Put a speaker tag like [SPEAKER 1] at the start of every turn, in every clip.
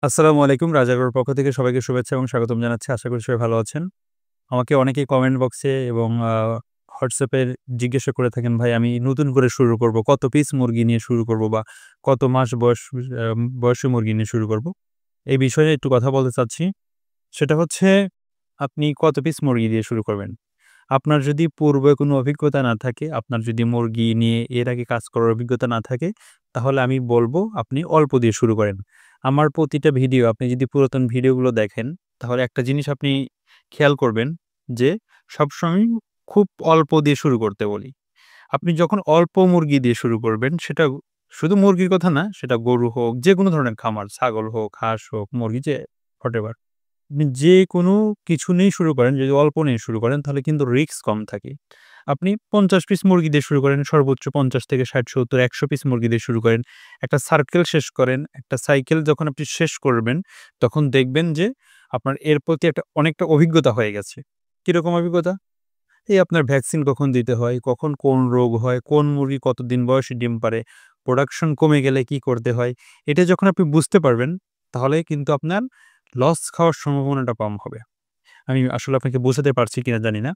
[SPEAKER 1] আসসালামু আলাইকুম। রাজাগড়ের পক্ষ থেকে সবাইকে শুভেচ্ছা এবং স্বাগতম জানাচ্ছি। আশা করি সবাই ভালো আছেন। আমাকে অনেকেই কমেন্ট বক্সে এবং WhatsApp এ জিজ্ঞাসা করে থাকেন, "ভাই আমি নতুন করে শুরু করব। কত পিস মুরগি নিয়ে শুরু করব বা কত মাস বয়সী মুরগি নিয়ে শুরু করব?" এই বিষয়ে একটু কথা বলতে চাচ্ছি। সেটা হচ্ছে আপনি কত পিস মুরগি দিয়ে শুরু করবেন? আপনার যদি পূর্বে কোনো অভিজ্ঞতা না থাকে, আপনার যদি মুরগি নিয়ে এর আগে কাজ করার অভিজ্ঞতা না থাকে, তাহলে আমি বলব আপনি অল্প দিয়ে শুরু করেন। আমার প্রতিটা ভিডিও আপনি যদি পুরাতন ভিডিওগুলো দেখেন, তাহলে একটা জিনিস আপনি খেয়াল করবেন যে, সবসময় খুব অল্প দিয়ে শুরু করতে বলি। আপনি যখন অল্প মুরগি দিয়ে শুরু করবেন, সেটা শুধু মুরগির কথা না, সেটা গরু হোক, যেকোনো ধরনের খামার, ছাগল হোক, হাঁস হোক, মুরগি যে হোয়াটএভার। আপনি যেকোনো কিছু নিয়েই শুরু করেন, যদি অল্প নিয়ে শুরু করেন তাহলে কিন্তু রিস্ক কম থাকে। আপনি ৫০ পিস মুরগি দিয়ে শুরু করেন, সর্বোচ্চ ৫০ থেকে ৬০, ৭০, ১০০ পিস মুরগি দিয়ে শুরু করেন। একটা সার্কেল শেষ করেন। একটা সাইকেল যখন আপনি শেষ করবেন, তখন দেখবেন যে আপনার এর প্রতি অনেকটা অভিজ্ঞতা হয়ে গেছে। কিরকম অভিজ্ঞতা? এই আপনার ভ্যাকসিন কখন দিতে হয়, কখন কোন রোগ হয়, কোন মুরগি কতদিন বয়সে ডিম পাড়ে, প্রোডাকশন কমে গেলে কি করতে হয়। এটা যখন আপনি বুঝতে পারবেন, তাহলে কিন্তু আপনার লস খাওয়ার সম্ভাবনাটা কম হবে। আমি আসলে আপনাকে বোঝাতে পারছি কিনা জানি না।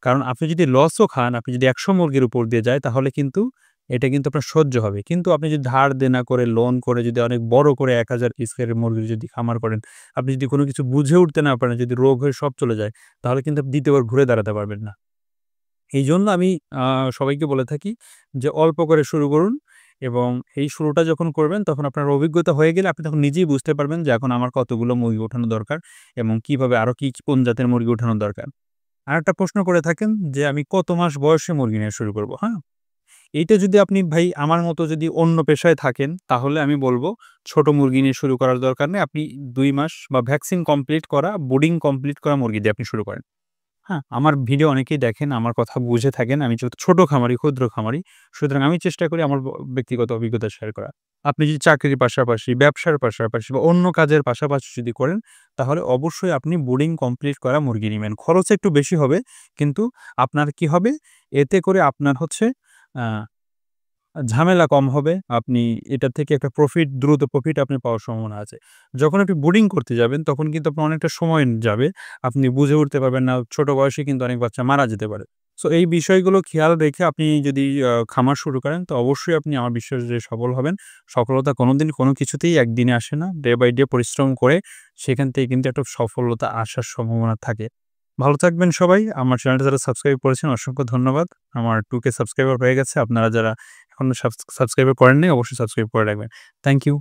[SPEAKER 1] কারণ আপনি যদি লসও খান, আপনি যদি ১০০ মুরগির উপর দিয়ে যায় তাহলে কিন্তু এটা কিন্তু আপনার সহ্য হবে। কিন্তু আপনি যদি ধার দেনা করে, লোন করে যদি অনেক বড় করে ১,০০০ পিস করে মুরগির যদি খামার করেন, আপনি যদি কোন কিছু বুঝে উঠতে না পারেন, যদি রোগ হয়ে সব চলে যায়, তাহলে কিন্তু আপনি ২য় বার ঘুরে দাঁড়াতে পারবেন না। এইজন্য আমি আ সবাইকে বলে থাকি যে অল্প করে শুরু করুন এবং এই শুরুটা যখন করবেন তখন আপনার অভিজ্ঞতা হয়ে গেলে আপনি তখন নিজেই বুঝতে পারবেন যে এখন আমার কতগুলো মুরগি ওঠানো দরকার এবং কিভাবে আরো কোন জাতের মুরগি ওঠানো দরকার। আরেকটা প্রশ্ন করে থাকেন যে আমি কত মাস বয়সে মুরগি নিয়ে শুরু করব, হ্যাঁ? এইটা যদি আপনি ভাই আমার মতো যদি অন্য পেশায় থাকেন তাহলে আমি বলব ছোট মুরগি নিয়ে শুরু করার দরকার নেই। আপনি ২ মাস বা ভ্যাকসিন কমপ্লিট করা, ব্রুডিং কমপ্লিট করা মুরগি দিয়ে আপনি শুরু করেন। হ্যাঁ, আমার ভিডিও অনেকেই দেখেন, আমার কথা বুঝে থাকেন। আমি যেহেতু ছোট খামারি, ক্ষুদ্র খামারি, সুতরাং আমি চেষ্টা করি আমার ব্যক্তিগত অভিজ্ঞতা শেয়ার করার। আপনি যদি চাকরির পাশাপাশি, ব্যবসার পাশাপাশি বা অন্য কাজের পাশাপাশি যদি করেন, তাহলে অবশ্যই আপনি ব্রুডিং কমপ্লিট করা মুরগি নিবেন। খরচ একটু বেশি হবে, কিন্তু আপনার কি হবে? এতে করে আপনার হচ্ছে আ ঝামেলা কম হবে। আপনি এটা থেকে একটা দ্রুত প্রফিট আপনি পাওয়ার সম্ভাবনা আছে। যখন আপনি ব্রুডিং করতে যাবেন, তখন কিন্তু আপনার অনেকটা সময় যাবে। আপনি বুঝে উঠতে পারবেন না। ছোট বয়সে কিন্তু অনেক বাচ্চা মারা যেতে পারে। সো এই বিষয়গুলো খেয়াল রেখে আপনি যদি খামার শুরু করেন, তো অবশ্যই আপনি আমার বিশ্বাস যে সফল হবেন। সফলতা কোনোদিন কোনো কিছুতেই একদিনে আসে না। ডে বাই ডে পরিশ্রম করে সেখান থেকে কিন্তু একটা সফলতা আসার সম্ভাবনা থাকে। ভালো থাকবেন সবাই। আমার চ্যানেলটা যারা সাবস্ক্রাইব করেছেন অসংখ্য ধন্যবাদ। আমার 2K সাবস্ক্রাইবার হয়ে গেছে। আপনারা যারা এখনো সাবস্ক্রাইব করেন নাই অবশ্যই সাবস্ক্রাইব করে রাখবেন। Thank you.